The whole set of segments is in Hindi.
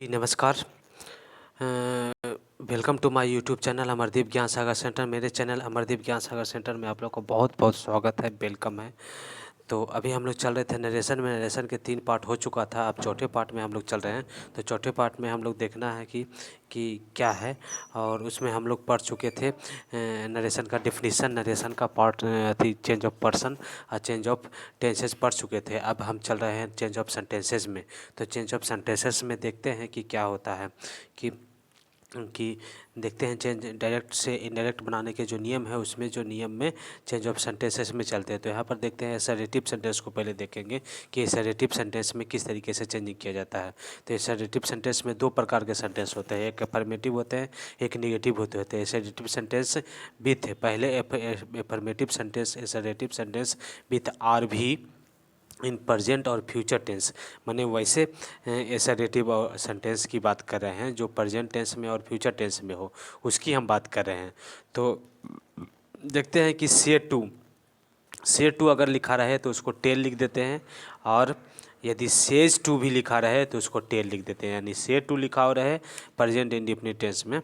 जी, नमस्कार। Welcome to my YouTube channel Amardeep Gyan Sagar centre. मेरे चैनल अमरदीप ज्ञान सागर सेंटर में आप लोग को बहुत बहुत स्वागत है, वेलकम है। तो अभी हम लोग चल रहे थे नरेशन के 3 पार्ट हो चुका था। अब चौथे पार्ट में हम लोग चल रहे हैं। तो चौथे पार्ट में हम लोग देखना है कि क्या है, और उसमें हम लोग पढ़ चुके थे नरेशन का डिफिनीसन, नरेशन का पार्ट थी चेंज ऑफ पर्सन और चेंज ऑफ टेंसेस पढ़ चुके थे। अब हम चल रहे हैं चेंज ऑफ सेंटेंसेस में। तो चेंज ऑफ सेंटेंसेस में देखते हैं कि क्या होता है कि देखते हैं चेंज डायरेक्ट से इनडायरेक्ट बनाने के जो नियम है, उसमें जो नियम में चेंज ऑफ सेंटेंसेस में चलते हैं। तो यहाँ पर देखते हैं असर्टिव सेंटेंस को पहले देखेंगे कि असर्टिव सेंटेंस में किस तरीके से चेंजिंग किया जाता है। तो असर्टिव सेंटेंस में 2 प्रकार के सेंटेंस होते हैं, एक अफर्मेटिव होते हैं, एक निगेटिव होते हैं। असर्टिव सेंटेंस विथ पहले affirmative sentence, assertive sentence with are भी इन प्रेजेंट और फ्यूचर टेंस, माने वैसे एसरेटिव और सेंटेंस की बात कर रहे हैं जो प्रेजेंट टेंस में और फ्यूचर टेंस में हो, उसकी हम बात कर रहे हैं। तो देखते हैं कि से टू अगर लिखा रहे तो उसको टेल लिख देते हैं, और यदि सेज टू भी लिखा रहे तो उसको टेल लिख देते हैं। यानी से टू लिखा हो रहे प्रेजेंट इंडेफिनिट टेंस में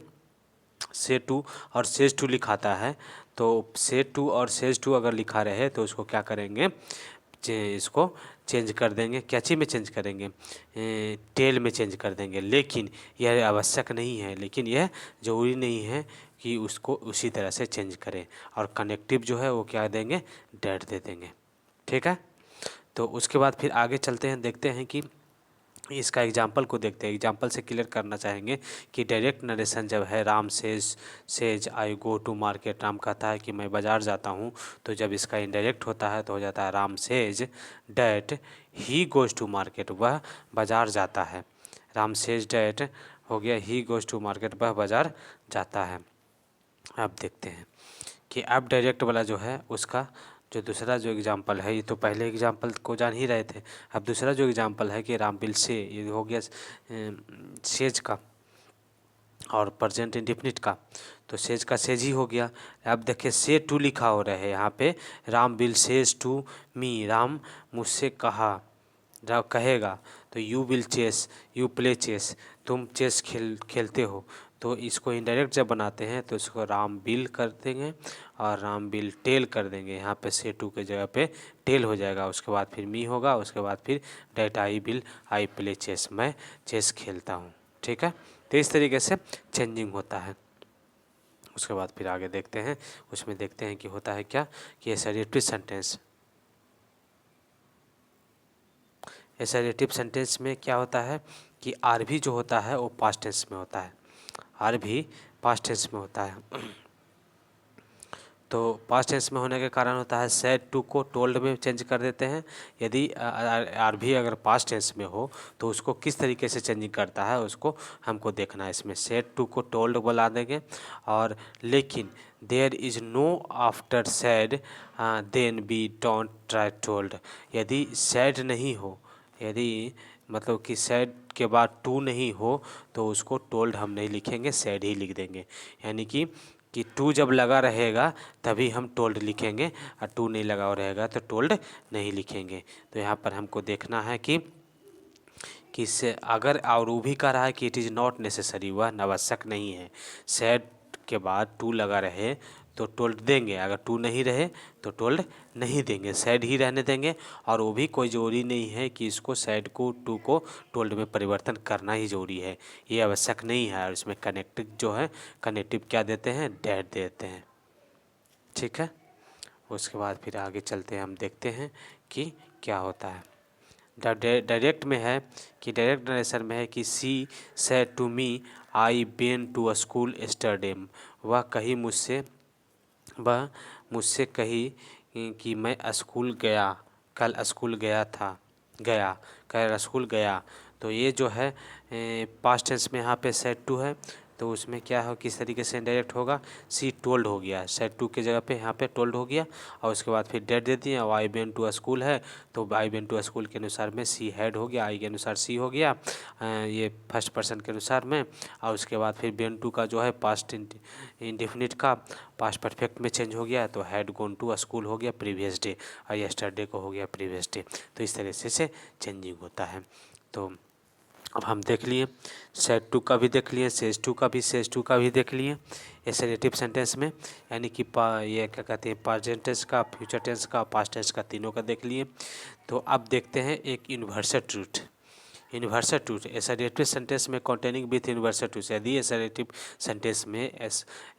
से टू और सेज टू लिखाता है, तो से टू और सेज टू अगर लिखा रहे तो उसको क्या करेंगे, इसको चेंज कर देंगे। क्या चीज़ में चेंज करेंगे, टेल में चेंज कर देंगे। लेकिन यह आवश्यक नहीं है, लेकिन यह ज़रूरी नहीं है कि उसको उसी तरह से चेंज करें। और कनेक्टिव जो है वो क्या देंगे, डेट दे देंगे। ठीक है। तो उसके बाद फिर आगे चलते हैं, देखते हैं कि इसका एग्जाम्पल को देखते हैं। एग्जाम्पल से क्लियर करना चाहेंगे कि डायरेक्ट नरेशन जब है Ram says I go to market, Ram कहता है कि मैं बाज़ार जाता हूँ। तो जब इसका इनडायरेक्ट होता है तो हो जाता है Ram says that he goes to market, वह बाज़ार जाता है। राम सेज डैट हो गया ही गोज़ टू मार्केट, वह बाज़ार जाता है। अब देखते हैं कि अब डायरेक्ट वाला जो है उसका जो दूसरा जो एग्जांपल है, ये तो पहले एग्जांपल को जान ही रहे थे। अब दूसरा जो एग्जांपल है कि राम बिल से, ये हो गया सेज का और प्रेजेंट इंडेफिनिट का। तो सेज का सेज ही हो गया। अब देखिए से टू लिखा हो रहा है यहाँ पे, Ram will says to me, Ram मुझसे कहेगा। तो you will chess, you play chess, तुम चेस खेलते हो। तो इसको इनडायरेक्ट जब बनाते हैं तो इसको राम बिल कर देंगे और राम बिल टेल कर देंगे। यहाँ पे से टू के जगह पे टेल हो जाएगा। उसके बाद फिर मी होगा, उसके बाद फिर डैट आई प्ले चेस, मैं चेस खेलता हूँ। ठीक है। तो इस तरीके से चेंजिंग होता है। उसके बाद फिर आगे देखते हैं, उसमें देखते हैं कि होता है क्या कि असर्टिव सेंटेंस, असर्टिव सेंटेंस में क्या होता है कि आर भी जो होता है वो पास्ट टेंस में होता है, आर भी पास्ट टेंस में होता है। तो पास्ट टेंस में होने के कारण होता है सेड टू को टोल्ड में चेंज कर देते हैं। यदि आर भी अगर पास्ट टेंस में हो तो उसको किस तरीके से चेंजिंग करता है उसको हमको देखना है। इसमें सेड टू को टोल्ड बुला देंगे, और लेकिन there is no after said then be don't try told. यदि सैड नहीं हो, यदि मतलब कि सैड के बाद टू नहीं हो तो उसको टोल्ड हम नहीं लिखेंगे, सैड ही लिख देंगे। यानी कि टू जब लगा रहेगा तभी हम टोल्ड लिखेंगे, और टू नहीं लगा रहेगा तो टोल्ड नहीं लिखेंगे। तो यहाँ पर हमको देखना है कि से अगर और वो भी कह रहा है कि इट इज़ नॉट नेसेसरी, वह आवश्यक नहीं है। सैड के बाद टू लगा रहे तो टोल्ड देंगे, अगर टू नहीं रहे तो टोल्ड नहीं देंगे, सैड ही रहने देंगे। और वो भी कोई ज़रूरी नहीं है कि इसको सैड को टू को टोल्ड में परिवर्तन करना ही ज़रूरी है, ये आवश्यक नहीं है। और इसमें कनेक्टिव जो है, कनेक्टिव क्या देते हैं, डैट देते हैं। ठीक है। उसके बाद फिर आगे चलते हैं, हम देखते हैं कि क्या होता है। डायरेक्ट में है कि डायरेक्ट नरेशन में है कि she said to me I been to a school yesterday, वह मुझसे कही कि मैं स्कूल गया, कल स्कूल गया। तो ये जो है पास्ट टेंस में यहाँ पे सेड टू है, तो उसमें क्या हो, किस तरीके से डायरेक्ट होगा, सी टोल्ड हो गया, सेड टू के जगह पे यहाँ पे टोल्ड हो गया। और उसके बाद फिर डेट दे दिए, और आई बेन टू स्कूल है तो आई बेन टू स्कूल के अनुसार में सी हैड हो गया, आई के अनुसार सी हो गया, ये फर्स्ट पर्सन के अनुसार में। और उसके बाद फिर बेन टू का जो है पास्ट इंडेफिनिट का पास्ट परफेक्ट में चेंज हो गया, तो हैड गोन टू स्कूल हो गया प्रीवियस डे, और यस्टरडे को हो गया प्रीवियस डे। तो इस तरह से चेंजिंग होता है। तो अब हम देख लिए सेट टू का भी देख लिए, सेज टू का भी, सेज टू का भी देख लिए एसरेटिव सेंटेंस में, यानी कि ये क्या कहते हैं, प्रेजेंट टेंस का, फ्यूचर टेंस का, पास्ट टेंस का, तीनों का देख लिए। तो अब देखते हैं एक universal truth. Universal truth assertive sentence में कॉन्टेनिंग विथ यूनिवर्सल ट्रूथ, यदि एसरेटिव सेंटेंस में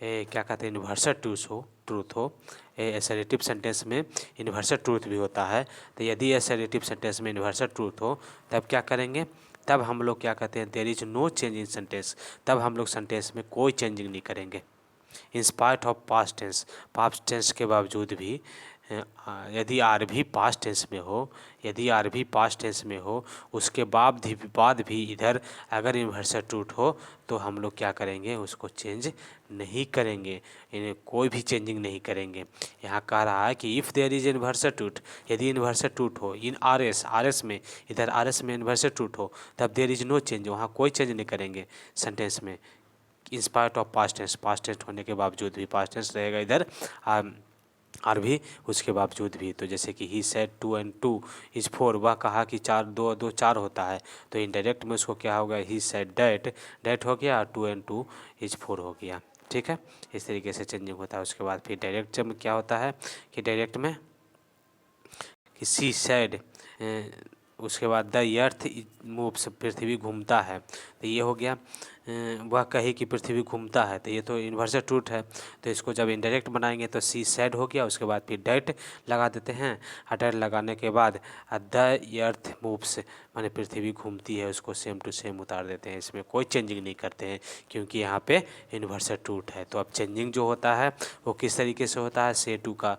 क्या कहते हैं यूनिवर्सल ट्रूथ हो एसरेटिव सेंटेंस में यूनिवर्सल ट्रूथ भी होता है। तो यदि एसरेटिव सेंटेंस में यूनिवर्सल ट्रूथ हो तब क्या करेंगे, तब हम लोग क्या कहते हैं, there is no change in sentence, तब हम लोग सेंटेंस में कोई चेंजिंग नहीं करेंगे। In spite of past tense के बावजूद भी यदि आर भी पास्ट टेंस में हो, यदि आर भी पास्ट टेंस में हो, उसके बाद भी इधर अगर यूनिवर्सल ट्रूथ हो तो हम लोग क्या करेंगे, उसको चेंज नहीं करेंगे, इन्हें कोई भी चेंजिंग नहीं करेंगे। यहाँ कह रहा है कि if there is universal truth, यदि यूनिवर्सल ट्रूथ हो इन आर एस में, इधर आर एस में यूनिवर्सल ट्रूथ हो, तब देयर इज नो चेंज, वहाँ कोई चेंज नहीं करेंगे सेंटेंस में। In spite of past tense होने के बावजूद भी, पास्ट टेंस रहेगा इधर और भी उसके बावजूद भी। तो जैसे कि ही सेड 2 and 2 इज 4, वह कहा कि 4 2 2 4 होता है, तो इनडायरेक्ट में उसको क्या होगा, ही सेड डैट हो गया और 2 and 2 इज 4 हो गया। ठीक है, इस तरीके से चेंजिंग होता है। उसके बाद फिर डायरेक्ट में क्या होता है कि डायरेक्ट में कि सी सेड, उसके बाद द अर्थ मूव्स, पृथ्वी घूमता है, तो ये हो गया वह कही कि पृथ्वी घूमता है, तो ये तो यूनिवर्सल ट्रूथ है। तो इसको जब इनडायरेक्ट बनाएंगे तो सी सेड हो गया, उसके बाद फिर डैट लगा देते हैं, और डैट लगाने के बाद द अर्थ मूव्स माने पृथ्वी घूमती है, उसको सेम टू सेम उतार देते हैं, इसमें कोई चेंजिंग नहीं करते हैं क्योंकि यहाँ पे यूनिवर्सल ट्रूथ है। तो अब चेंजिंग जो होता है वो किस तरीके से होता है, से टू का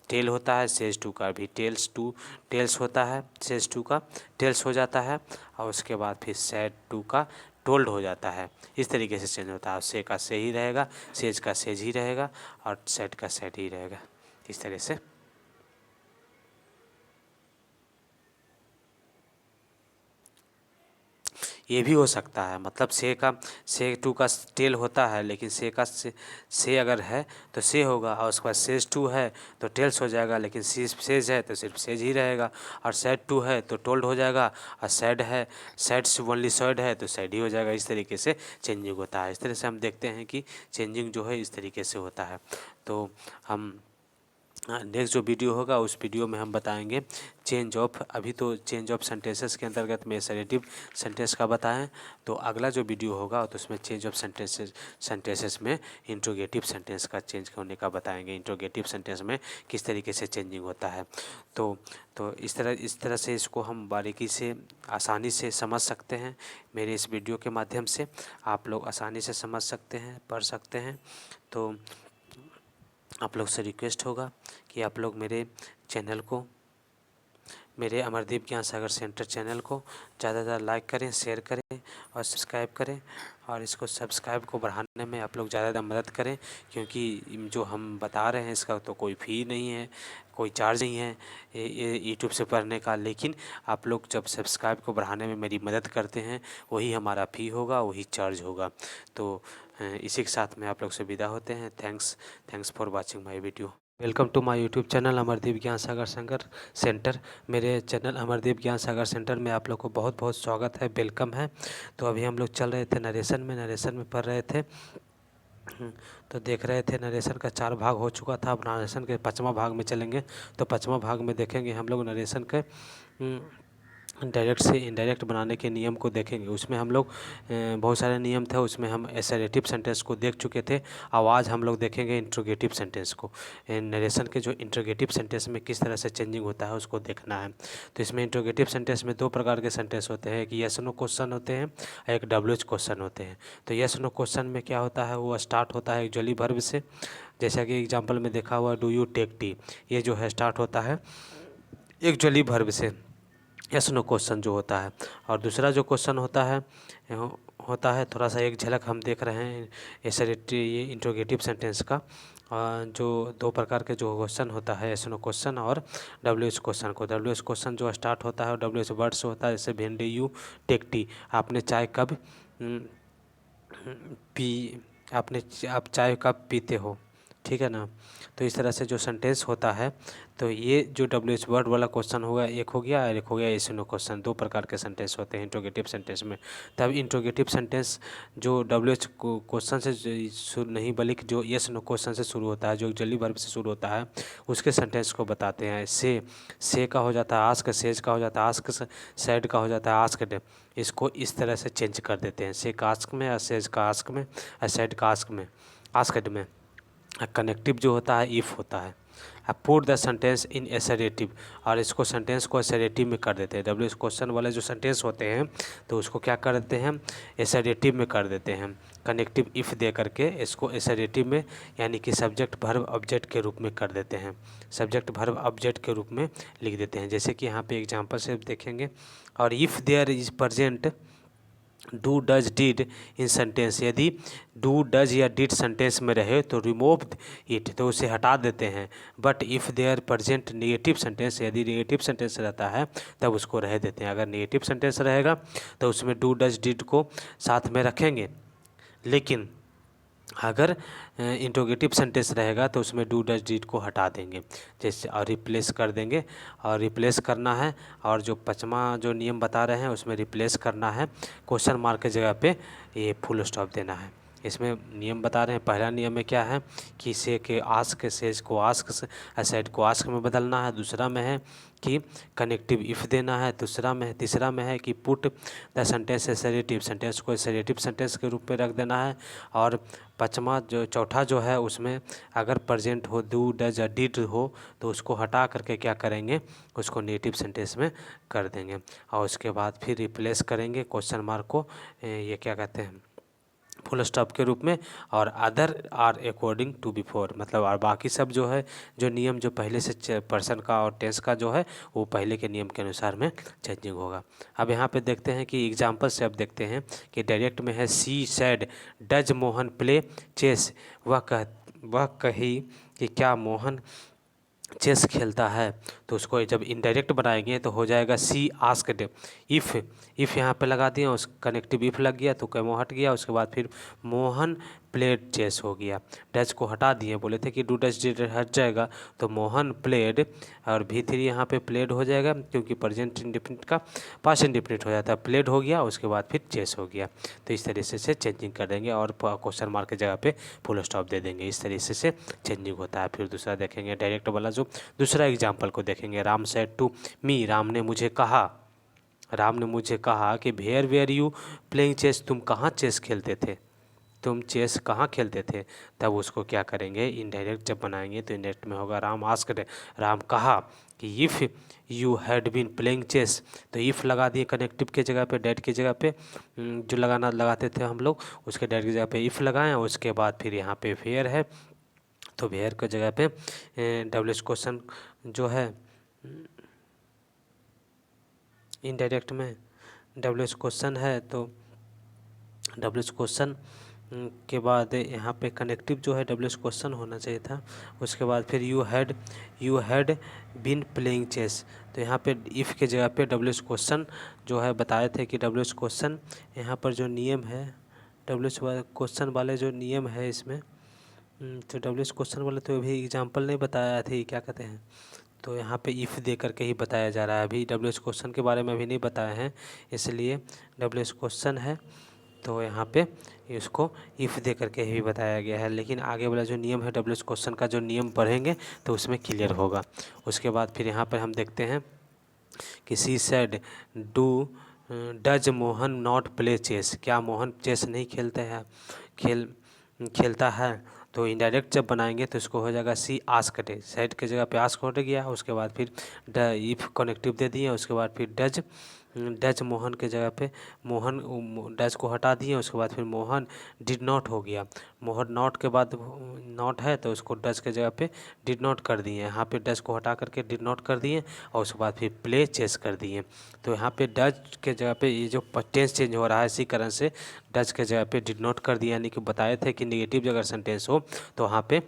टेल होता है, सेज टू का भी टेल्स होता है, सेज टू का टेल्स हो जाता है, और उसके बाद फिर सेड टू का टोल्ड हो जाता है। इस तरीके से चेंज होता है। से का से ही रहेगा, सेज का सेज ही रहेगा, और सेड का सेड ही रहेगा, इस तरह से। ये भी हो सकता है, मतलब से टू का टेल होता है, लेकिन से अगर है तो से होगा, और उसके बाद सेज टू है तो टेल्स हो जाएगा, लेकिन सेज है तो सिर्फ सेज ही रहेगा, और सैड टू है तो टोल्ड हो जाएगा, और सैड है सैड ओनली सैड है तो सैड ही हो जाएगा। इस तरीके से चेंजिंग होता है। इस तरह से हम देखते हैं कि चेंजिंग जो है इस तरीके से होता है। तो हम नेक्स्ट जो वीडियो होगा उस वीडियो में हम बताएंगे चेंज ऑफ, अभी तो चेंज ऑफ सेंटेंसेस के अंतर्गत में एसरेटिव सेंटेंस का बताएं, तो अगला जो वीडियो होगा तो उसमें चेंज ऑफ सेंटेंसेस में इंट्रोगेटिव सेंटेंस का चेंज होने का बताएंगे, इंट्रोगेटिव सेंटेंस में किस तरीके से चेंजिंग होता है। तो इस तरह से इसको हम बारीकी से आसानी से समझ सकते हैं। मेरे इस वीडियो के माध्यम से आप लोग आसानी से समझ सकते हैं, पढ़ सकते हैं। तो आप लोग से रिक्वेस्ट होगा कि आप लोग मेरे चैनल को, मेरे अमरदीप ज्ञान सागर सेंटर चैनल को ज़्यादा से ज़्यादा लाइक करें, शेयर करें और सब्सक्राइब करें, और इसको सब्सक्राइब को बढ़ाने में आप लोग ज़्यादा मदद करें, क्योंकि जो हम बता रहे हैं इसका तो कोई फ़ी नहीं है, कोई चार्ज नहीं है यूट्यूब से पढ़ने का, लेकिन आप लोग जब सब्सक्राइब को बढ़ाने में मेरी मदद करते हैं वही हमारा फ़ी होगा, वही चार्ज होगा। तो इसी के साथ में आप लोग से विदा होते हैं। Thanks for watching my video. Welcome to my YouTube channel Amardeep Gyan Sagar centre. मेरे चैनल अमरदीप ज्ञान सागर सेंटर में आप लोग को बहुत बहुत स्वागत है, वेलकम है। तो अभी हम लोग चल रहे थे नरेशन में पढ़ रहे थे। तो देख रहे थे नरेशन का 4 भाग हो चुका था, अब नरेशन के 5वां भाग में चलेंगे। तो 5वां भाग में देखेंगे हम लोग नरेशन के डायरेक्ट से इनडायरेक्ट बनाने के नियम को देखेंगे। उसमें हम लोग बहुत सारे नियम थे, उसमें हम एसरेटिव सेंटेंस को देख चुके थे। आज हम लोग देखेंगे इंट्रोगेटिव सेंटेंस को। नरेशन के जो इंट्रोगेटिव सेंटेंस में किस तरह से चेंजिंग होता है उसको देखना है। तो इसमें इंट्रोगेटिव सेंटेंस में 2 प्रकार के सेंटेंस होते हैं, एक यस नो क्वेश्चन होते हैं, एक डब्ल्यूएच क्वेश्चन होते हैं। तो यस नो क्वेश्चन में क्या होता है, वो स्टार्ट होता है एक्चुअली वर्ब से, जैसा कि एग्जाम्पल में देखा हुआ डू यू टेक टी, ये जो है स्टार्ट होता है एक्चुअली वर्ब से, यस नो क्वेश्चन जो होता है। और दूसरा जो क्वेश्चन होता है थोड़ा सा एक झलक हम देख रहे हैं ये इंट्रोगेटिव सेंटेंस का। जो 2 प्रकार के जो क्वेश्चन होता है, यस नो क्वेश्चन और डब्ल्यूएच क्वेश्चन को। डब्ल्यूएच क्वेश्चन जो स्टार्ट होता है और डब्ल्यूएच वर्ड से होता है, जैसे when do you take tea, आपने चाय कब पी, आप चाय कब पीते हो, ठीक है ना। तो इस तरह से जो सेंटेंस होता है, तो ये जो WH वर्ड वाला क्वेश्चन होगा एक हो गया, और एक हो गया येस नो क्वेश्चन। दो प्रकार के सेंटेंस होते हैं इंट्रोगेटिव सेंटेंस में। तब इंट्रोगेटिव सेंटेंस जो WH क्वेश्चन से शुरू नहीं, बल्कि जो येस नो क्वेश्चन से शुरू होता है, जो ऑक्सिलरी वर्ब से शुरू होता है, उसके सेंटेंस को बताते हैं। से का हो जाता है आस्क, सेज का हो जाता है आस्क, सैड का हो जाता है आस्क्ड। इसको इस तरह से चेंज कर देते हैं, से का आस्क में, सेज का आस्क में, सैड का आस्क में, आस्क्ड में। कनेक्टिव जो होता है इफ़ होता है। Put the sentence in assertive, और इसको सेंटेंस को एसरेटिव में कर देते हैं। WH क्वेश्चन वाले जो सेंटेंस होते हैं तो उसको क्या कर देते हैं, एसरेटिव में कर देते हैं। कनेक्टिव इफ़ दे करके इसको एसरेटिव में, यानी कि सब्जेक्ट वर्ब ऑब्जेक्ट के रूप में कर देते हैं, सब्जेक्ट वर्ब ऑब्जेक्ट के रूप में लिख देते हैं। जैसे कि यहाँ पे एग्जांपल से देखेंगे, और if there is present do does did in sentence, यदि डू डज या डिड सेंटेंस में रहे तो रिमूव इट, तो उसे हटा देते हैं। But if there present negative sentence, यदि नेगेटिव सेंटेंस रहता है तब उसको रह देते हैं। अगर नेगेटिव सेंटेंस रहेगा तो उसमें डू डज डिड को साथ में रखेंगे, लेकिन अगर इंट्रोगेटिव सेंटेंस रहेगा तो उसमें डू डज डिड को हटा देंगे, जैसे, और रिप्लेस कर देंगे। और रिप्लेस करना है, और जो पांचवा जो नियम बता रहे हैं उसमें रिप्लेस करना है, क्वेश्चन मार्क के जगह पे ये फुल स्टॉप देना है। इसमें नियम बता रहे हैं। पहला नियम में क्या है कि से के आस्क, सेज को आस्क, सैड को आस्क में बदलना है। दूसरा में है कि कनेक्टिव इफ़ देना है। तीसरा में है कि put the sentence assertive, sentence को एसरेटिव सेंटेंस के रूप में रख देना है। और चौथा जो है उसमें अगर प्रेजेंट हो, डू डज या डिड हो, तो उसको हटा करके क्या करेंगे, उसको नेगेटिव सेंटेंस में कर देंगे। और उसके बाद फिर रिप्लेस करेंगे क्वेश्चन मार्क को, ये क्या कहते हैं, फुल स्टॉप के रूप में। और other are according to before, मतलब और बाकी सब जो है, जो नियम जो पहले से पर्सन का और टेंस का जो है वो पहले के नियम के अनुसार में चेंजिंग होगा। अब यहाँ पे देखते हैं कि एग्जांपल से अब देखते हैं कि डायरेक्ट में है she said does Mohan play chess, वह कही कि क्या मोहन चेस खेलता है। तो उसको जब इनडायरेक्ट बनाएंगे तो हो जाएगा सी आस्क्ड इफ़ यहाँ पे लगा दिया, उस कनेक्टिव इफ़ लग गया तो कैमो हट गया। उसके बाद फिर मोहन प्लेड चेस हो गया। डज को हटा दिए, बोले थे कि डू डज डिड हट जाएगा, तो मोहन प्लेड, और V3 यहाँ पे प्लेड हो जाएगा क्योंकि प्रेजेंट इंडेफिनिट का पास्ट इंडेफिनिट हो जाता है, प्लेड हो गया। उसके बाद फिर चेस हो गया। तो इस तरीके से चेंजिंग कर देंगे और क्वेश्चन मार्क की जगह पे फुल स्टॉप दे देंगे। इस तरीके से चेंजिंग होता है। फिर दूसरा देखेंगे डायरेक्ट वाला, जो दूसरा एग्जाम्पल को देखेंगे। Ram said to me, Ram ने मुझे कहा कि वेयर यू प्लेइंग चेस, तुम कहाँ चेस खेलते थे, तुम चेस कहाँ खेलते थे। तब उसको क्या करेंगे, इनडायरेक्ट जब बनाएंगे तो इनडायरेक्ट में होगा राम आस्क्ड, राम कहा कि if you had been playing chess, तो इफ़ लगा दिए कनेक्टिव के जगह पे, डेट की जगह पे, जो लगाते थे हम लोग, उसके डेट की जगह पे इफ़ लगाएं। उसके बाद फिर यहाँ पे वेयर है, तो वेयर की जगह पे WH क्वेश्चन जो है इनडायरेक्ट में WH क्वेश्चन है, तो WH क्वेश्चन के बाद यहाँ पे कनेक्टिव जो है WH क्वेश्चन होना चाहिए था। उसके बाद फिर you had been playing chess, तो यहाँ पे इफ़ के जगह पे WH क्वेश्चन जो है बताए थे कि WH क्वेश्चन यहाँ पर जो नियम है, WH क्वेश्चन वाले जो नियम है इसमें, तो WH क्वेश्चन वाले तो अभी एग्जांपल नहीं बताया थे, क्या कहते हैं, तो यहाँ पे इफ़ दे करके ही बताया जा रहा है। अभी WH क्वेश्चन के बारे में अभी नहीं बताए हैं, इसलिए WH क्वेश्चन है तो यहाँ पे इसको इफ़ दे करके ही बताया गया है। लेकिन आगे वाला जो नियम है, WH क्वेश्चन का जो नियम पढ़ेंगे तो उसमें क्लियर होगा। उसके बाद फिर यहाँ पर हम देखते हैं कि she said does Mohan not play chess, क्या मोहन चेस नहीं खेलता है। तो इनडायरेक्ट जब बनाएंगे तो इसको हो जाएगा सी आस्क्ड, सेड के जगह पे आस्क हो गया। उसके बाद फिर इफ़ कनेक्टिव दे दिए। उसके बाद फिर डज मोहन के जगह पे मोहन, डज को हटा दिए। उसके बाद फिर मोहन डिड नॉट हो गया। मोहन नॉट के बाद नॉट है तो उसको डज के जगह पे डिड नॉट कर दिए। यहाँ पे डज को हटा करके डिड नॉट कर दिए और उसके बाद फिर प्ले चेस कर दिए। तो यहाँ पे डज के जगह पे ये जो टेंस चेंज हो रहा है, इसी कारण से डज के जगह पे डिड नॉट कर दिया, यानी कि बताए थे कि नेगेटिव अगर सेंटेंस हो तो वहाँ पे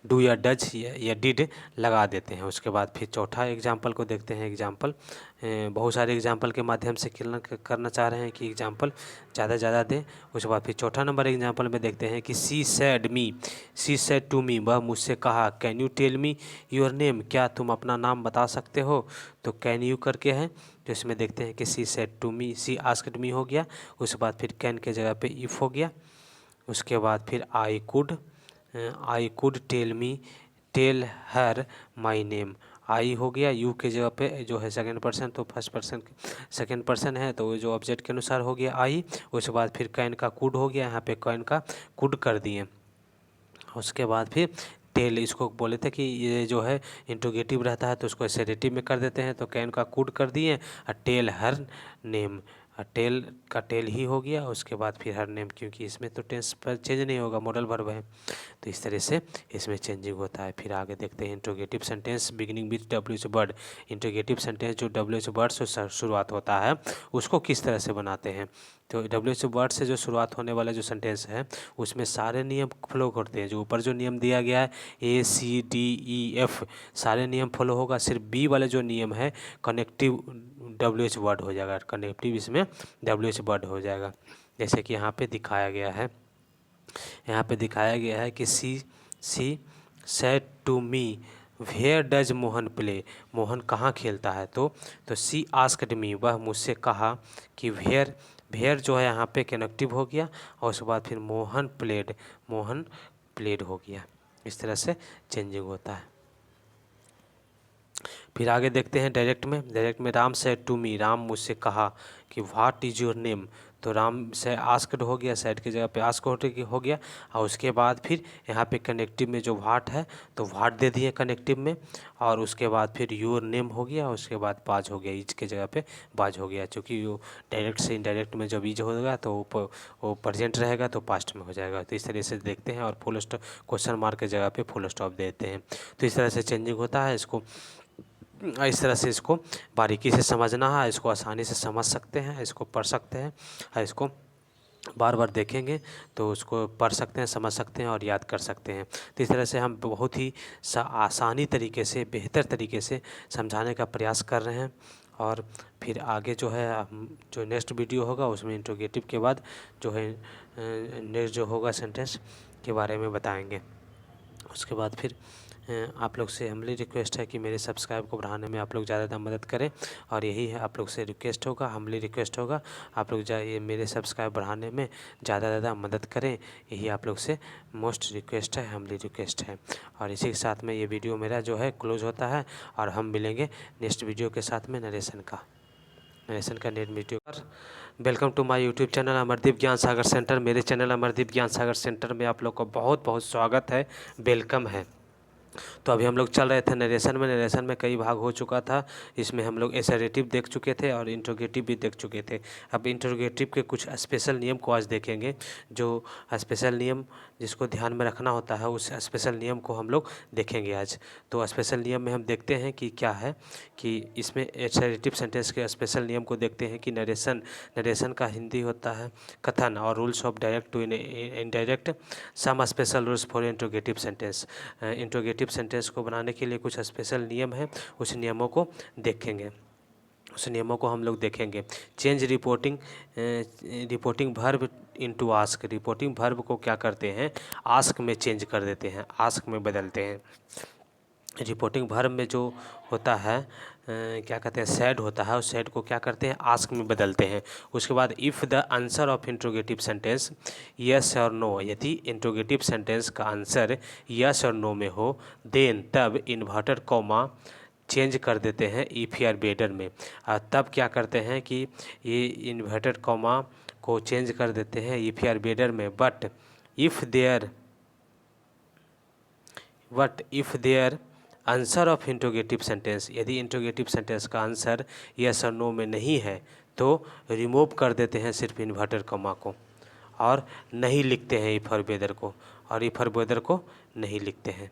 डू या डज या डिड लगा देते हैं। उसके बाद फिर चौथा एग्जाम्पल को देखते हैं। एग्जाम्पल बहुत सारे एग्जाम्पल के माध्यम से करना चाह रहे हैं कि एग्जाम्पल ज़्यादा से ज़्यादा दें। उसके बाद फिर चौथा नंबर एग्जाम्पल में देखते हैं कि सी सेड टू मी, वह मुझसे कहा, can you tell me your name, क्या तुम अपना नाम बता सकते हो। तो कैन यू करके है, तो इसमें देखते हैं कि she said to me, she asked me हो गया। उसके बाद फिर कैन के जगह पे इफ़ हो गया। उसके बाद फिर I could tell her my name, I हो गया। यू के जगह पे जो है सेकंड पर्सन, तो फर्स्ट पर्सन सेकंड पर्सन है तो जो ऑब्जेक्ट के अनुसार हो गया आई। उसके बाद फिर कैन का कुड हो गया, यहाँ पे कैन का कुड कर दिए। उसके बाद फिर टेल, इसको बोले थे कि ये जो है इंट्रोगेटिव रहता है तो उसको एसेरेटिव में कर देते हैं, तो कैन का कुड कर दिए और टेल हर नेम, टेल का टेल ही हो गया। उसके बाद फिर हर नेम, क्योंकि इसमें तो टेंस पर चेंज नहीं होगा, मॉडल वर्ब है, तो इस तरह से इसमें चेंजिंग होता है। फिर आगे देखते हैं interrogative sentence beginning with WH word. Interrogative sentence जो WH वर्ड से शुरुआत होता है उसको किस तरह से बनाते हैं। तो WH वर्ड से जो शुरुआत होने वाला जो सेंटेंस है उसमें सारे नियम फॉलो करते हैं। जो ऊपर जो नियम दिया गया है ACDEF सारे नियम फॉलो होगा। सिर्फ बी वाले जो नियम है कनेक्टिव WH वर्ड हो जाएगा, कनेक्टिव इसमें WH वर्ड हो जाएगा। जैसे कि यहाँ पे दिखाया गया है कि she said to me where does Mohan play, Mohan कहाँ खेलता है। तो सी आस्क्ड मी, वह मुझसे कहा कि वेयर जो है यहाँ पे कनेक्टिव हो गया और उसके बाद फिर मोहन प्लेड हो गया। इस तरह से चेंजिंग होता है। फिर आगे देखते हैं डायरेक्ट में Ram said to me, Ram मुझसे कहा कि व्हाट इज़ योर नेम। तो राम से आस्क्ड हो गया, सेड की जगह पे आस्क हो गया। और उसके बाद फिर यहाँ पे कनेक्टिव में जो व्हाट है तो व्हाट दे दिए कनेक्टिव में, और उसके बाद फिर योर नेम हो गया। उसके बाद बाज हो गया, इज के जगह पे बाज हो गया। क्योंकि वो डायरेक्ट से इनडायरेक्ट में जब इज होगा तो वो प्रेजेंट रहेगा तो पास्ट में हो जाएगा। तो इस तरह से देखते हैं, और फुल स्टॉप क्वेश्चन मार्क के जगह पे फुल स्टॉप देते हैं। तो इस तरह से चेंजिंग होता है। इस तरह से इसको बारीकी से समझना है, इसको आसानी से समझ सकते हैं, इसको पढ़ सकते हैं, और इसको बार बार देखेंगे तो उसको पढ़ सकते हैं, समझ सकते हैं और याद कर सकते हैं। तो इस तरह से हम बहुत ही आसानी तरीके से, बेहतर तरीके से समझाने का प्रयास कर रहे हैं। और फिर आगे जो है जो नेक्स्ट वीडियो होगा उसमें इंट्रोगेटिव के बाद जो है नेक्स्ट जो होगा सेंटेंस के बारे में बताएंगे। उसके बाद फिर आप लोग से हम्बली रिक्वेस्ट है कि मेरे सब्सक्राइब को बढ़ाने में आप लोग ज़्यादा मदद करें। और यही है आप लोग से रिक्वेस्ट होगा, हम्बली रिक्वेस्ट होगा, आप लोग ये मेरे सब्सक्राइब बढ़ाने में ज़्यादा मदद करें। यही आप लोग से मोस्ट रिक्वेस्ट है, हम्बली रिक्वेस्ट है। और इसी के साथ में ये वीडियो मेरा जो है क्लोज होता है, और हम मिलेंगे नेक्स्ट वीडियो के साथ में नरेशन का नेट वीडियो पर। Welcome to my YouTube channel Amardeep Gyan Sagar centre. मेरे चैनल अमरदीप ज्ञान सागर सेंटर में आप लोग को बहुत बहुत स्वागत है, वेलकम है। तो अभी हम लोग चल रहे थे नरेशन में कई भाग हो चुका था। इसमें हम लोग एसरेटिव देख चुके थे और इंट्रोगेटिव भी देख चुके थे। अब इंट्रोगेटिव के कुछ स्पेशल नियम को आज देखेंगे। जो स्पेशल नियम जिसको ध्यान में रखना होता है उस स्पेशल नियम को हम लोग देखेंगे आज। तो स्पेशल नियम में हम देखते हैं कि क्या है कि इसमें एसरेटिव सेंटेंस के स्पेशल नियम को देखते हैं कि नरेशन का हिंदी होता है कथन, और rules of direct to indirect, some special rules for interrogative sentence. Interrogative sentence को बनाने के लिए कुछ स्पेशल नियम हैं, उस नियमों को देखेंगे, उस नियमों को हम लोग देखेंगे। Change reporting verb into ask, reporting verb को क्या करते हैं आस्क में चेंज कर देते हैं, आस्क में बदलते हैं। रिपोर्टिंग वर्ब में जो होता है क्या कहते हैं सेड होता है, उस सेड को क्या करते हैं आस्क में बदलते हैं। उसके बाद if the answer of interrogative sentence yes और नो, यदि इंट्रोगेटिव सेंटेंस का आंसर यस और नो में हो देन तब इन्वर्टेड कॉमा चेंज कर देते हैं इफ या बेडर में। तब क्या करते हैं कि ये इन्वर्टेड कॉमा को चेंज कर देते हैं इफ या बेडर में। But if there answer of interrogative sentence, यदि इंट्रोगेटिव सेंटेंस का आंसर यस और नो में नहीं है तो रिमूव कर देते हैं सिर्फ इन्वर्टेड कॉमा को, और नहीं लिखते हैं इफ और वेदर को, और इफ और वेदर को नहीं लिखते हैं।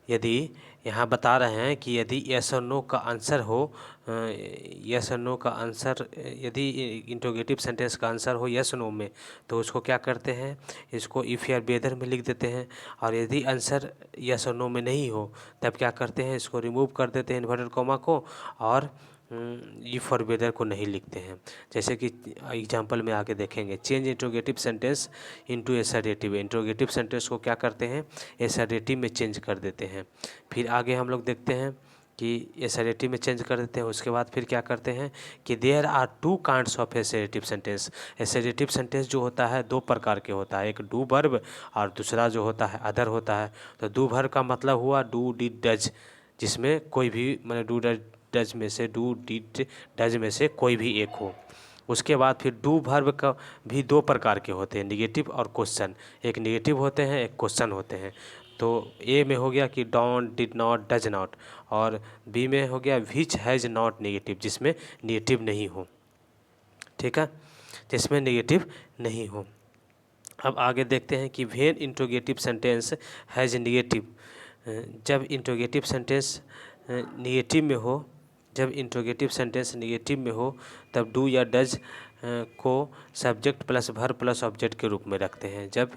यदि यहाँ बता रहे हैं कि यदि यस और नो का आंसर हो, यस और नो का आंसर, यदि इंट्रोगेटिव सेंटेंस का आंसर हो यस नो में, तो उसको क्या करते हैं, इसको इफ़ या वेदर में लिख देते हैं। और यदि आंसर यस और नो में नहीं हो तब क्या करते हैं, इसको रिमूव कर देते हैं इन्वर्टेड कॉमा को, और इफ और वेदर को नहीं लिखते हैं। जैसे कि एग्जांपल में आगे देखेंगे, change interrogative sentence into assertive. Interrogative sentence को क्या करते हैं, एसर्टेटिव में चेंज कर देते हैं। फिर आगे हम लोग देखते हैं कि एसर्टेटिव में चेंज कर देते हैं। उसके बाद फिर क्या करते हैं कि there are two kinds of assertive sentence. Assertive sentence जो होता है दो प्रकार के होता है, एक डू वर्ब और दूसरा जो होता है अदर होता है। तो डू वर्ब का मतलब हुआ डू डिड डज, जिसमें कोई भी मतलब डू डज में से, डू डिड डज में से कोई भी एक हो। उसके बाद फिर डू वर्ब का भी दो प्रकार के होते हैं, निगेटिव और क्वेश्चन। एक निगेटिव होते हैं, एक क्वेश्चन होते हैं। तो ए में हो गया कि don't, did not, does not, और बी में हो गया विच हैज़ नॉट निगेटिव, जिसमें निगेटिव नहीं हो। ठीक है, जिसमें निगेटिव नहीं हो। अब आगे देखते हैं कि when interrogative sentence has negative, जब इंट्रोगेटिव सेंटेंस निगेटिव में हो, जब इंट्रोगेटिव सेंटेंस निगेटिव में हो तब डू या डज को subject plus verb plus object के रूप में रखते हैं। जब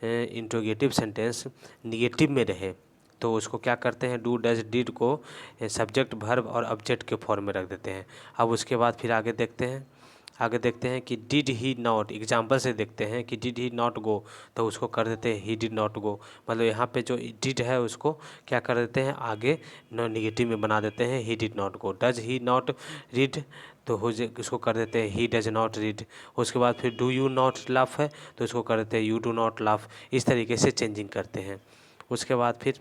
इंट्रोगेटिव सेंटेंस निगेटिव में रहे तो उसको क्या करते हैं, डू डज डिड को सब्जेक्ट वर्ब और ऑब्जेक्ट के फॉर्म में रख देते हैं। अब उसके बाद फिर आगे देखते हैं, आगे देखते हैं कि डिड ही नॉट, एग्जाम्पल से देखते हैं कि डिड ही नॉट गो, तो उसको कर देते हैं ही डिड नॉट गो। मतलब यहाँ पे जो डिड है उसको क्या कर देते हैं, आगे नॉन निगेटिव में बना देते हैं he did not go. Does he not read, तो हो जाए उसको कर देते हैं ही डज नॉट रीड। उसके बाद फिर डू यू नॉट लाफ है तो उसको कर देते हैं यू डू नॉट लाफ। इस तरीके से चेंजिंग करते हैं। उसके बाद फिर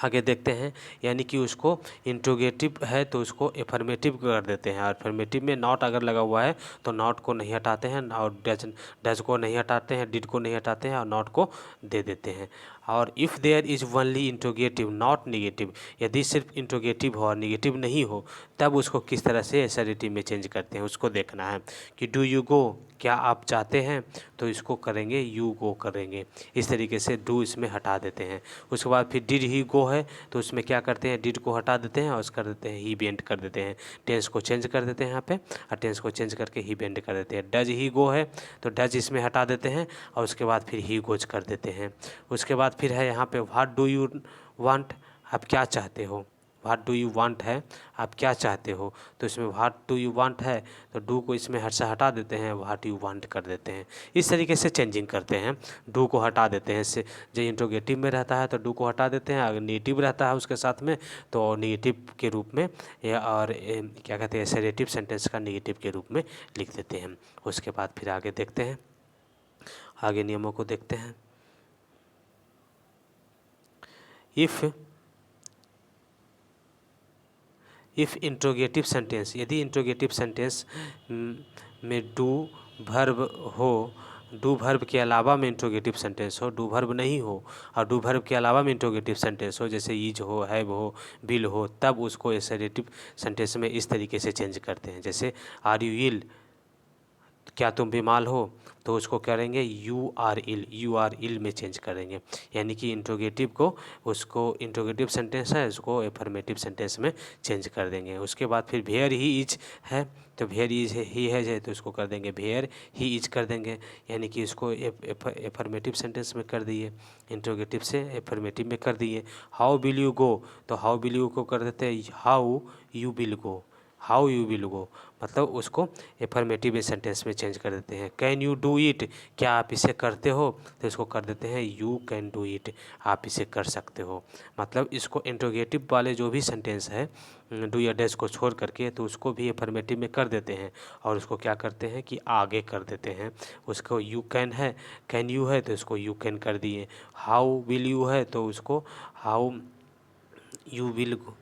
आगे देखते हैं, यानी कि उसको इंट्रोगेटिव है तो उसको एफर्मेटिव कर देते हैं। और एफर्मेटिव में नॉट अगर लगा हुआ है तो नॉट को नहीं हटाते हैं, और डज को नहीं हटाते हैं, डिड को नहीं हटाते हैं, और नॉट को दे देते हैं। और if there is only interrogative not negative, यदि सिर्फ इंट्रोगेटिव हो और निगेटिव नहीं हो तब उसको किस तरह से एसर्टेटिव में चेंज करते हैं उसको देखना है। कि डू यू गो, क्या आप जाते हैं, तो इसको करेंगे यू गो करेंगे। इस तरीके से डू इसमें हटा देते हैं। उसके बाद फिर डिड ही गो है तो उसमें क्या करते हैं, डिड को हटा देते हैं और कर देते हैं ही बेंट कर देते हैं। टेंस को चेंज कर देते हैं यहाँ पे, और टेंस को चेंज करके ही बेंट कर देते हैं। डज ही गो है तो डज इसमें हटा देते हैं और उसके बाद फिर ही गोज कर देते हैं। उसके बाद फिर है यहाँ पे व्हाट डू यू वांट, आप क्या चाहते हो। व्हाट डू यू वांट है आप क्या चाहते हो, तो इसमें व्हाट डू यू वांट है तो डू को इसमें हट से हटा देते हैं, व्हाट यू वांट कर देते हैं। इस तरीके से चेंजिंग करते हैं, डू को हटा देते हैं। इससे जो इंट्रोगेटिव में रहता है तो डू को हटा देते हैं, अगर नेगेटिव रहता है उसके साथ में तो नेगेटिव के रूप में या और क्या कहते हैं एसर्टेटिव सेंटेंस का नेगेटिव के रूप में लिख देते हैं। उसके बाद फिर आगे देखते हैं, आगे नियमों को देखते हैं। इफ़ इंट्रोगेटिव सेंटेंस, यदि इंट्रोगेटिव सेंटेंस में डू वर्ब हो, डू वर्ब के अलावा में इंट्रोगेटिव सेंटेंस हो, डू वर्ब नहीं हो और डू वर्ब के अलावा में इंट्रोगेटिव सेंटेंस हो, जैसे ईज हो, हैव हो, विल हो, तब उसको एसर्टेटिव सेंटेंस में इस तरीके से चेंज करते हैं। जैसे आर यू इल, क्या तुम बीमार हो, तो उसको करेंगे you are ill, you are ill में चेंज करेंगे। यानी कि इंट्रोगेटिव को, उसको इंट्रोगेटिव सेंटेंस है उसको एफर्मेटिव सेंटेंस में चेंज कर देंगे। उसके बाद फिर भेयर ही इज है तो भेयर इज ही है तो उसको कर देंगे भेयर ही इज कर देंगे। यानी कि इसको एफर्मेटिव सेंटेंस में कर दिए, इंट्रोगेटिव से एफर्मेटिव में कर दिए। हाउ विल यू गो, तो हाउ विल यू को कर देते हैं how you will go, how you will go, मतलब उसको एफर्मेटिव सेंटेंस में चेंज कर देते हैं। कैन यू डू इट, क्या आप इसे करते हो, तो इसको कर देते हैं यू कैन डू इट, आप इसे कर सकते हो। मतलब इसको इंट्रोगेटिव वाले जो भी सेंटेंस है डू या डैश को छोड़ करके तो उसको भी एफर्मेटिव में कर देते हैं और उसको क्या करते हैं कि आगे कर देते हैं। उसको यू कैन है, कैन यू है तो इसको यू कैन कर दिए। हाउ विल यू है तो उसको how you will go,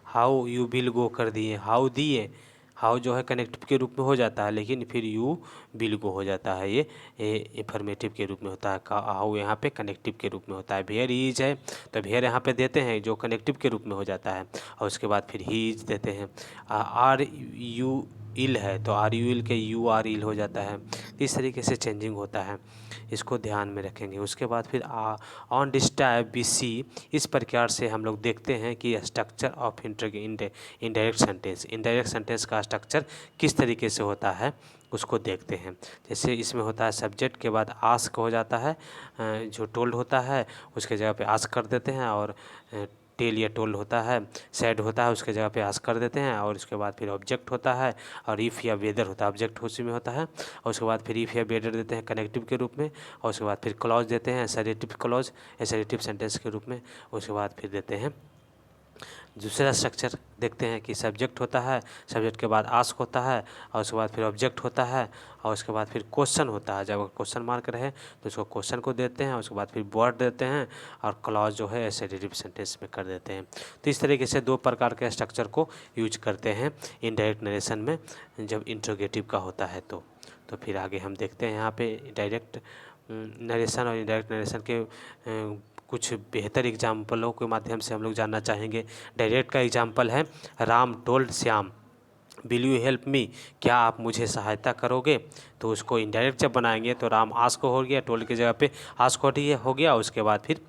how you will go कर दिए। हाउ दिए, हाउ जो है कनेक्टिव के रूप में हो जाता है लेकिन फिर यू विल गो हो जाता है, ये एफर्मेटिव के रूप में होता है। हाउ यहाँ पे कनेक्टिव के रूप में होता है। भेयर इज है तो भेयर यहाँ पे देते हैं जो कनेक्टिव के रूप में हो जाता है और उसके बाद फिर ही इज देते हैं। आर यू इल है तो आर यू इल के यू आर इल हो जाता है। इस तरीके से चेंजिंग होता है, इसको ध्यान में रखेंगे। उसके बाद फिर ऑन डिस्टर्ब बी सी, इस प्रकार से हम लोग देखते हैं कि structure of indirect sentence, indirect sentence का स्ट्रक्चर किस तरीके से होता है उसको देखते हैं। जैसे इसमें होता है सब्जेक्ट के बाद आस्क हो जाता है, जो टोल्ड होता है उसके जगह पे आस्क कर देते हैं, और टेल या टोल्ड होता है, सैड होता है उसके जगह पे आस्क कर देते हैं, और उसके बाद फिर ऑब्जेक्ट होता है, और इफ़ या वेदर होता है, ऑब्जेक्ट उसी में होता है, और उसके बाद फिर इफ़ या वेदर देते हैं कनेक्टिव के रूप में, और उसके बाद फिर क्लॉज देते हैं असर्टिव क्लॉज, असर्टिव सेंटेंस के रूप में। उसके बाद फिर देते हैं दूसरा स्ट्रक्चर, देखते हैं कि सब्जेक्ट होता है, सब्जेक्ट के बाद आस्क होता है, और उसके बाद फिर ऑब्जेक्ट होता है, और उसके बाद फिर क्वेश्चन होता है। जब क्वेश्चन मार्क रहे तो उसको क्वेश्चन को देते हैं, उसके बाद फिर वर्ड देते हैं, और क्लॉज जो है असर्टिव सेंटेंस में कर देते हैं। तो इस तरीके से दो प्रकार के स्ट्रक्चर को यूज करते हैं इनडायरेक्ट नरेशन में जब इंट्रोगेटिव का होता है। तो फिर आगे हम देखते हैं यहाँ पे डायरेक्ट नरेशन और इनडायरेक्ट नरेशन के कुछ बेहतर एग्जाम्पलों के माध्यम से हम लोग जानना चाहेंगे। डायरेक्ट का एग्जाम्पल है Ram told Shyam will you help me, क्या आप मुझे सहायता करोगे। तो उसको इनडायरेक्ट जब बनाएंगे तो राम आस्क हो गया, टोल्ड की जगह पे आस्क हो गया, उसके बाद फिर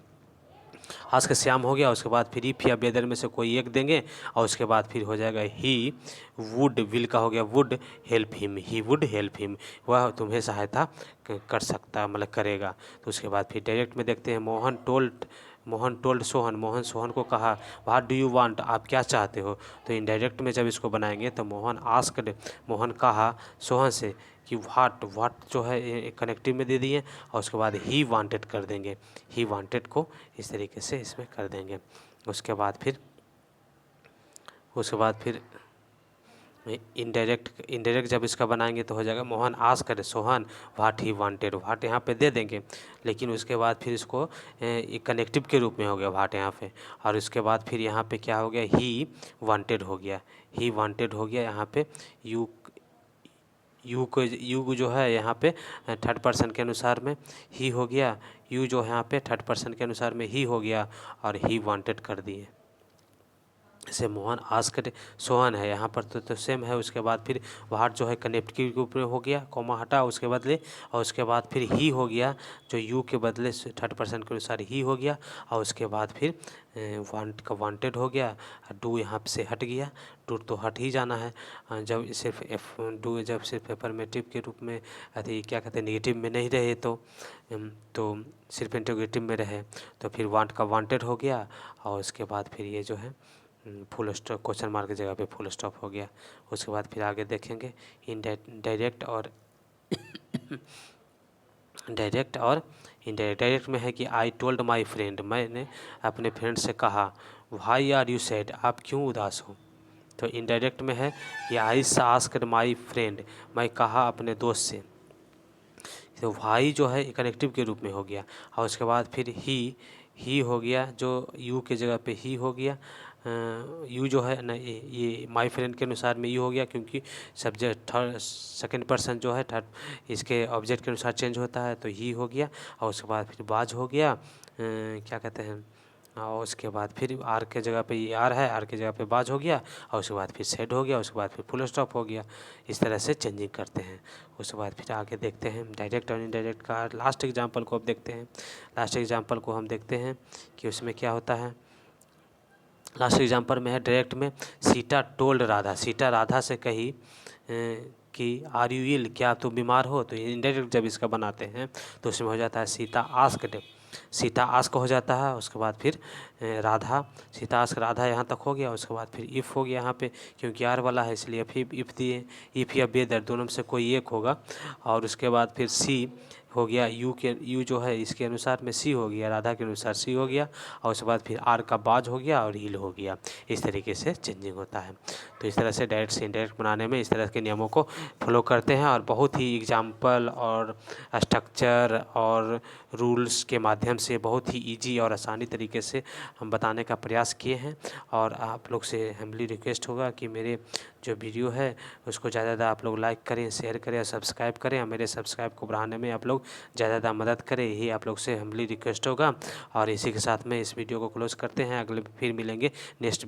आस्क श्याम हो गया, उसके बाद फिर इफ या वेदर में से कोई एक देंगे, और उसके बाद फिर हो जाएगा ही वुड, विल का हो गया would help him, he would help him, वह तुम्हें सहायता कर सकता मतलब करेगा। तो उसके बाद फिर डायरेक्ट में देखते हैं मोहन टोल्ड सोहन, मोहन सोहन को कहा व्हाट डू यू वांट, आप क्या चाहते हो। तो इनडायरेक्ट में जब इसको बनाएंगे तो मोहन कहा सोहन से कि व्हाट जो है कनेक्टिव में दे दिए, और उसके बाद ही वांटेड कर देंगे, ही वांटेड को इस तरीके से इसमें कर देंगे। उसके बाद फिर इनडायरेक्ट जब इसका बनाएंगे तो हो जाएगा मोहन आस्क करे Sohan what he wanted, what यहाँ पे दे देंगे, लेकिन उसके बाद फिर इसको कनेक्टिव के रूप में हो गया व्हाट यहाँ पे, और उसके बाद फिर यहाँ पे क्या हो गया ही वांटेड हो गया, ही वांटेड हो गया। यहाँ पे यू जो है यहाँ पे थर्ड पर्सन के अनुसार में ही हो गया, यू जो है यहाँ पे थर्ड पर्सन के अनुसार में ही हो गया, और ही वांटेड कर दिए। जैसे मोहन आस्क्ड सोहन है यहाँ पर तो सेम है। उसके बाद फिर व्हाट जो है कनेक्ट के रूप में हो गया, कॉमा हटा उसके बदले, और उसके बाद फिर ही हो गया जो यू के बदले थर्ड पर्सन के अनुसार ही हो गया, और उसके बाद फिर वांट का वांटेड हो गया, डू यहाँ से हट गया, डू तो हट ही जाना है जब सिर्फ डू जब सिर्फ एफर्मेटिव के रूप में अति क्या कहते हैं नेगेटिव में नहीं रहे तो सिर्फ इंटरोगेटिव में रहे, तो फिर वांट का वांटेड हो गया, और उसके बाद फिर ये जो है फुल स्टॉप क्वेश्चन मार्क की जगह पे फुल स्टॉप हो गया। उसके बाद फिर आगे देखेंगे डायरेक्ट और इनडायरेक्ट में है कि आई टोल्ड माई फ्रेंड, मैंने अपने फ्रेंड से कहा, व्हाई आर यू सैड, आप क्यों उदास हो। तो इनडायरेक्ट में है कि आई आस्क्ड माई फ्रेंड, मैं कहा अपने दोस्त से, तो भाई जो है कनेक्टिव के रूप में हो गया, और उसके बाद फिर ही हो गया जो यू के जगह पे ही हो गया, यू जो है ना ये माय फ्रेंड के अनुसार में यू हो गया, क्योंकि सब्जेक्ट थर्ड सेकंड पर्सन जो है थर्ड इसके ऑब्जेक्ट के अनुसार चेंज होता है, तो ही हो गया, और उसके बाद फिर बाज हो गया, क्या कहते हैं, और उसके बाद फिर आर के जगह पे ये आर है, आर के जगह पे बाज हो गया, और उसके बाद फिर सेड हो गया, उसके बाद फिर फुल स्टॉप हो गया। इस तरह से चेंजिंग करते हैं। उसके बाद फिर आगे देखते हैं डायरेक्ट और इनडायरेक्ट का लास्ट एग्जांपल को अब देखते हैं। लास्ट एग्जांपल को हम देखते हैं कि उसमें क्या होता है। लास्ट एग्जांपल में है डायरेक्ट में सीता टोल्ड राधा, सीता राधा से कही कि आर यू इल, क्या तुम बीमार हो। तो इनडायरेक्ट जब इसका बनाते हैं तो उसमें हो जाता है सीता आस्क हो जाता है। उसके बाद फिर राधा, सीता आस्क राधा यहाँ तक हो गया। उसके बाद फिर इफ़ हो गया यहाँ पे, क्योंकि आर वाला है इसलिए इफ़ दिए, इफ़ या वेदर दोनों में से कोई एक होगा। और उसके बाद फिर सी हो गया, यू जो है इसके अनुसार में सी हो गया, राधा के अनुसार सी हो गया, और उसके बाद फिर आर का बाज हो गया और हिल हो गया। इस तरीके से चेंजिंग होता है। तो इस तरह से डायरेक्ट से इनडायरेक्ट बनाने में इस तरह के नियमों को फॉलो करते हैं, और बहुत ही एग्जाम्पल और स्ट्रक्चर और रूल्स के माध्यम से बहुत ही ईजी और आसानी तरीके से हम बताने का प्रयास किए हैं। और आप लोग से हम्बली रिक्वेस्ट होगा कि मेरे जो वीडियो है उसको ज़्यादा ज़्यादा आप लोग लाइक करें, शेयर करें और सब्सक्राइब करें, और मेरे सब्सक्राइब को बढ़ाने में आप लोग ज़्यादा ज़्यादा मदद करें, यही आप लोग से हम्बली रिक्वेस्ट होगा। और इसी के साथ में इस वीडियो को क्लोज करते हैं। अगले फिर मिलेंगे नेक्स्ट